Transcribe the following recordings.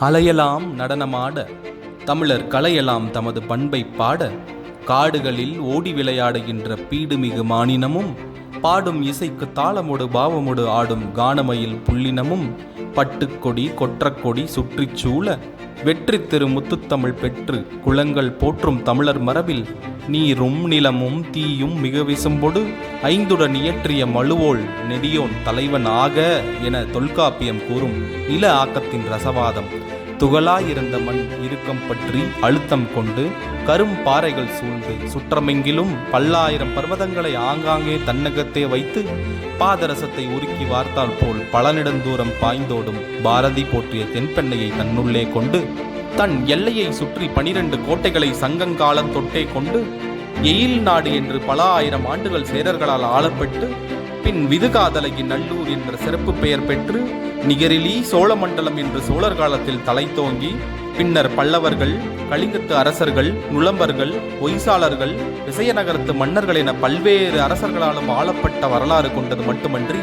அலையலாம் நடனமாட தமிழர் கலையலாம் தமது பண்பை பாட காடுகளில் ஓடி விளையாடுகின்ற பீடுமிகு மானினமும் பாடும் இசைக்கு தாளமொடு பாவமொடு ஆடும் கானமயில் புள்ளினமும் பட்டுக்கொடி கொற்றக்கொடி சுற்றிச் சூழ வெற்றி திரு முத்துத்தமிழ் பெற்று குளங்கள் போற்றும் தமிழர் மரபில் நீரும் நிலமும் தீயும் மிக விசும்பொடு ஐந்துடன் இயற்றிய மழுவோள் நெடியோன் தலைவன் ஆக என தொல்காப்பியம் கூறும் நில ஆக்கத்தின் ரசவாதம். துகளாயிருந்த மண் இறுக்கம் பற்றி அழுத்தம் கொண்டு கரும் பாறைகள் சூழ்ந்து சுற்றமெங்கிலும் பல்லாயிரம் பர்வதங்களை ஆங்காங்கே தன்னகத்தே வைத்து பாதரசத்தை உருக்கி வார்த்தால் போல் பல நெடுந்தூரம் பாய்ந்தோடும் பாரதி போற்றிய தென்பெண்ணையை தன்னுள்ளே கொண்டு தன் எல்லையை சுற்றி 12 கோட்டைகளை சங்கங்காலம் தொட்டே கொண்டு எயில் நாடு என்று பல ஆயிரம் ஆண்டுகள் சேரர்களால் ஆளப்பட்டு பின் விதுகாதலையின் நல்லூர் என்ற சிறப்பு பெயர் பெற்று நிகரிலி சோழமண்டலம் என்று சோழர் காலத்தில் தலை தோங்கி பின்னர் பல்லவர்கள், கலிங்கத்து அரசர்கள், நுளம்பர்கள், ஒய்சாளர்கள், விசயநகரத்து மன்னர்கள் என பல்வேறு அரசர்களாலும் ஆளப்பட்ட வரலாறு கொண்டது மட்டுமன்றி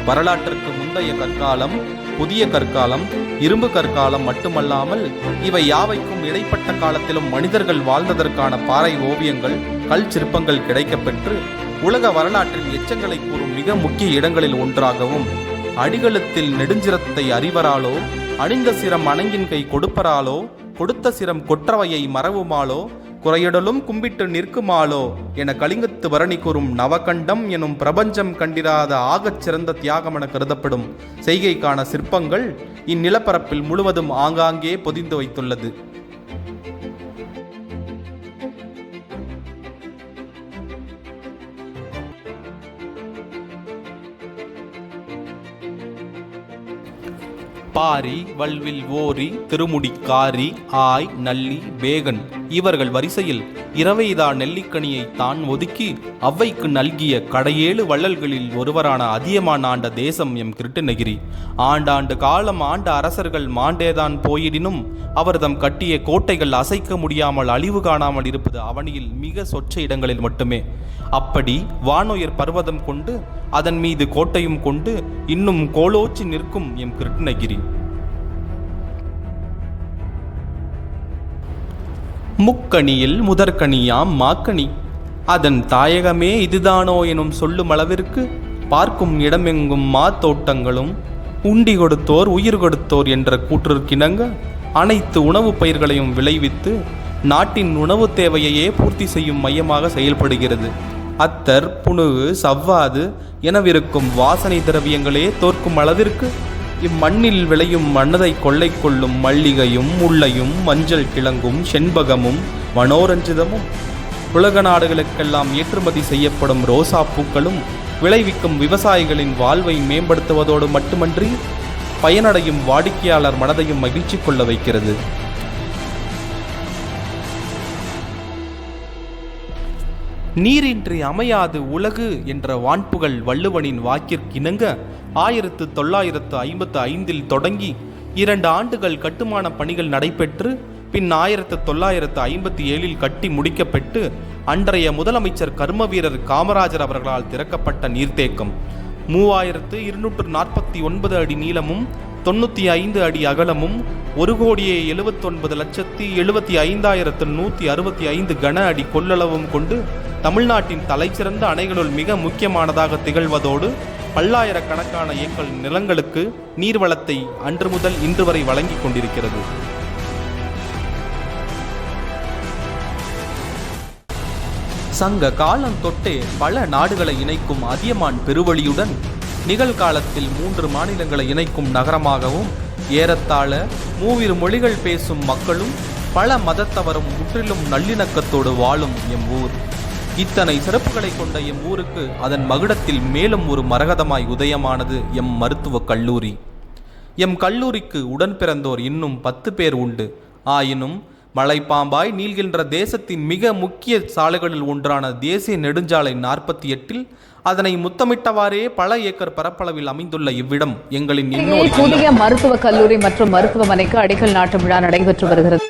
வரலாற்றிற்கு முந்தைய கற்காலம், புதிய கற்காலம், இரும்பு கற்காலம் மட்டுமல்லாமல் இவை யாவைக்கும் இடைப்பட்ட காலத்திலும் மனிதர்கள் வாழ்ந்ததற்கான பாறை ஓவியங்கள், கல் சிற்பங்கள் கிடைக்கப்பெற்று உலக வரலாற்றின் எச்சங்களை கூறும் மிக முக்கிய இடங்களில் ஒன்றாகவும் அடிகளத்தில் நெடுஞ்சிரத்தை அறிவராலோ அணிந்த சிரம் அணங்கின் கை கொடுப்பராலோ கொடுத்த சிரம் கொற்றவையை மறவுமாலோ குறையடலும் கும்பிட்டு நிற்குமாலோ என கலிங்கத்து வரணி கூறும் நவகண்டம் எனும் பிரபஞ்சம் கண்டிராத ஆகச் சிறந்த தியாகம் என கருதப்படும் செய்கைக்கான சிற்பங்கள் இந்நிலப்பரப்பில் முழுவதும் ஆங்காங்கே பொதிந்து வைத்துள்ளது. பாரி, வல்வில் ஓரி, திருமுடிக்காரி, ஆய், நல்லி, வேகன் இவர்கள் வரிசையில் இரவைதா நெல்லிக்கனியை தான் ஒதுக்கி அவ்வைக்கு நல்கிய கடையேழு வள்ளல்களில் ஒருவரான அதியமான் ஆண்ட தேசம் எம் கிருட்டிணகிரி. ஆண்டாண்டு காலம் ஆண்ட அரசர்கள் மாண்டேதான் போயிடினும் அவர்தம் கட்டிய கோட்டைகள் அசைக்க முடியாமல் அழிவு காணாமல் இருப்பது அவனியில் மிக சொச்ச இடங்களில் மட்டுமே. அப்படி வானுயர் பர்வதம் கொண்டு அதன் மீது கோட்டையும் கொண்டு இன்னும் கோலோச்சி நிற்கும் எம் கிருட்டிணகிரி. முக்கணியில் முதற்கணியாம் மாக்கணி, அதன் தாயகமே இதுதானோ எனும் சொல்லும் அளவிற்கு பார்க்கும் இடமெங்கும் மாத்தோட்டங்களும் உண்டி கொடுத்தோர் உயிர் கொடுத்தோர் என்ற கூற்றிற்கிணங்க அனைத்து உணவு பயிர்களையும் விளைவித்து நாட்டின் உணவு தேவையையே பூர்த்தி செய்யும் மையமாக செயல்படுகிறது. அத்தர், புனுகு, சவ்வாது எனவிருக்கும் வாசனை திரவியங்களே தோற்கும் அளவிற்கு இம்மண்ணில் விளையும் மனதை கொள்ளை கொள்ளும் மல்லிகையும் முல்லையும் மஞ்சள் கிழங்கும் செண்பகமும் மனோரஞ்சிதமும் உலக நாடுகளுக்கெல்லாம் ஏற்றுமதி செய்யப்படும் ரோசா பூக்களும் விளைவிக்கும் விவசாயிகளின் வாழ்வை மேம்படுத்துவதோடு மட்டுமன்றி பயனடையும் வாடிக்கையாளர் மனதையும் மகிழ்ச்சி கொள்ள வைக்கிறது. நீரின்றி அமையாது உலகு என்ற வான்புகழ் வள்ளுவனின் வாக்கிற்கிணங்க 1955 தொடங்கி 2 ஆண்டுகள் கட்டுமான பணிகள் நடைபெற்று பின் 1957 கட்டி முடிக்கப்பட்டு அன்றைய முதலமைச்சர் கர்மவீரர் காமராஜர் அவர்களால் திறக்கப்பட்ட நீர்த்தேக்கம் 3249 அடி நீளமும் 95 அடி அகலமும் 1,79,75,165 கன அடி கொள்ளளவும் கொண்டு தமிழ்நாட்டின் தலைச்சிறந்த அணைகளுள் மிக முக்கியமானதாக திகழ்வதோடு பல்லாயிரக்கணக்கான ஏக்கர் நிலங்களுக்கு நீர்வளத்தை அன்று முதல் இன்று வரை வழங்கி கொண்டிருக்கிறது. சங்க காலம் தொட்டே பல நாடுகளை இணைக்கும் அதியமான் பெருவழியுடன் நிகழ்காலத்தில் 3 மாநிலங்களை இணைக்கும் நகரமாகவும் ஏறத்தாழ 3 மொழிகள் பேசும் மக்களும் பல மதத்தவரும் முற்றிலும் நல்லிணக்கத்தோடு வாழும் எம் ஊர். இத்தனை சிறப்புகளை கொண்ட எம் ஊருக்கு அதன் மகுடத்தில் மேலும் ஒரு மரகதமாய் உதயமானது எம் மருத்துவக் கல்லூரி. எம் கல்லூரிக்கு உடன் பிறந்தோர் இன்னும் 10 பேர் உண்டு. ஆயினும் மலைப்பாம்பாய் நீள்கின்ற தேசத்தின் மிக முக்கிய சாலைகளில் ஒன்றான தேசிய நெடுஞ்சாலை 48 அதனை முத்தமிட்டவாறே பல ஏக்கர் பரப்பளவில் அமைந்துள்ள இவ்விடம் எங்களின் இன்னொரு புதிய மருத்துவக் கல்லூரி மற்றும் மருத்துவமனைக்கு அடிக்கல் நாட்டும் விழா நடைபெற்று வருகிறது.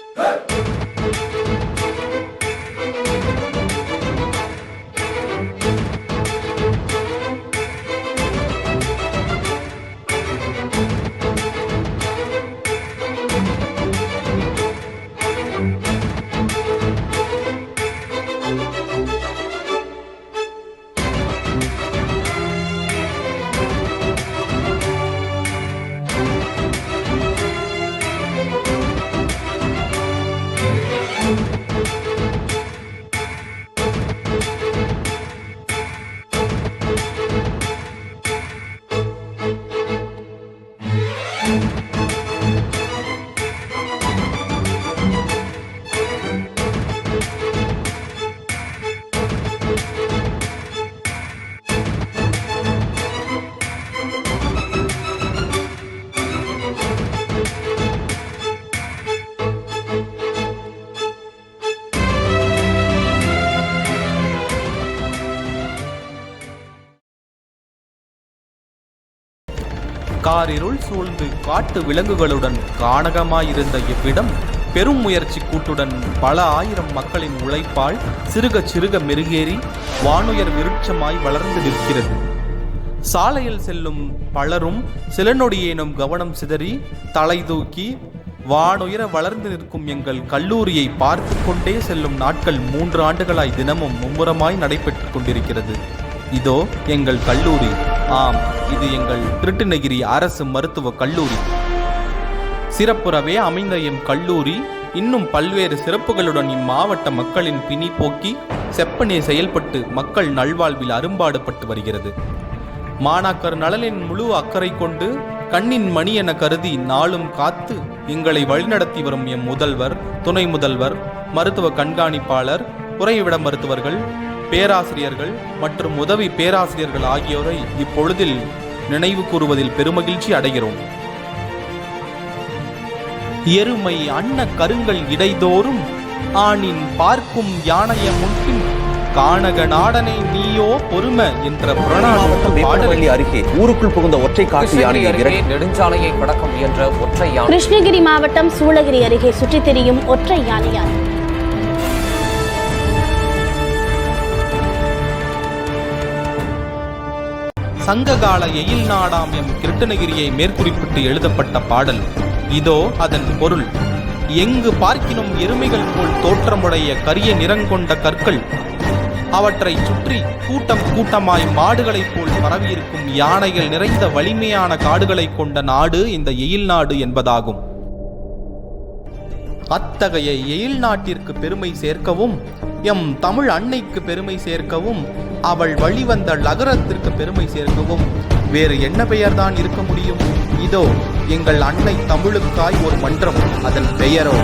காரிருள் சூழ்ந்து காட்டு விலங்குகளுடன் கானகமாயிருந்த இவ்விடம் பெரும் முயற்சி கூட்டுடன் பல ஆயிரம் மக்களின் உழைப்பால் சிறுக சிறுக மெருகேறி வானுயர் விருட்சமாய் வளர்ந்து நிற்கிறது. சாலையில் செல்லும் பலரும் சில நொடியேனும் கவனம் சிதறி தலை தூக்கி வானுயர வளர்ந்து நிற்கும் எங்கள் கல்லூரியை பார்த்து கொண்டே செல்லும் நாட்கள் 3 ஆண்டுகளாய் தினமும் மும்முரமாய் நடைபெற்று கொண்டிருக்கிறது. இதோ எங்கள் கல்லூரி. ஆம், இது எங்கள் கிருட்டிணகிரி அரசு மருத்துவக் கல்லூரி. சிறப்புறவே அமைந்த எம் கல்லூரி இன்னும் பல்வேறு சிறப்புகளுடன் இம்மாவட்ட மக்களின் பிணி போக்கி செப்பனே செயல்பட்டு மக்கள் நல்வாழ்வில் அரும்பாடுபட்டு வருகிறது. மாணாக்கர் நலனின் முழு அக்கறை கொண்டு கண்ணின் மணி என கருதி நாளும் காத்து எங்களை வழிநடத்தி வரும் எம் முதல்வர், துணை முதல்வர், மருத்துவ கண்காணிப்பாளர், உறைவிட மருத்துவர்கள், பேராசிரியர்கள் மற்றும் உதவி பேராசிரியர்கள் ஆகியோரை இப்பொழுதில் நினைவு கூறுவதில் பெருமகிழ்ச்சி அடைகிறோம். எருமை அன்ன கருங்கள் இடைதோறும் ஆணின் பார்க்கும் யானைய முன்பின் கானக நாடனை நீயோ பொறும என்ற புறநானூற்று அருகே ஊருக்குள் புகுந்த ஒற்றை காட்டு யானை நெடுஞ்சாலையை கடக்க முயன்ற ஒற்றை யானை. கிருஷ்ணகிரி மாவட்டம் சூளகிரி அருகே சுற்றித் திரியும் ஒற்றை யானையால் சங்ககால எயில் நாடாம் எம் கிருட்டிணகிரியை மேற்குறிப்பிட்டு எழுதப்பட்ட பாடல். இதோ அதன் பொருள். எங்கு பார்க்கினும் எருமைகள் போல் தோற்றமுடைய கரிய நிறங்கொண்ட கற்கள், அவற்றை சுற்றி கூட்டம் கூட்டமாய் மாடுகளைப் போல் பரவியிருக்கும் யானைகள் நிறைந்த வலிமையான காடுகளை கொண்ட நாடு இந்த எயில் நாடு என்பதாகும். அத்தகைய எயில் நாட்டிற்கு பெருமை சேர்க்கவும், எம் தமிழ் அன்னைக்கு பெருமை சேர்க்கவும், அவள் வழிவந்த லகரத்திற்கு பெருமை சேர்க்கவும் வேறு என்ன பெயர்தான் இருக்க முடியும்? இதோ எங்கள் அன்னை தமிழுக்காய் ஒரு மன்றம், அதன் பெயரோ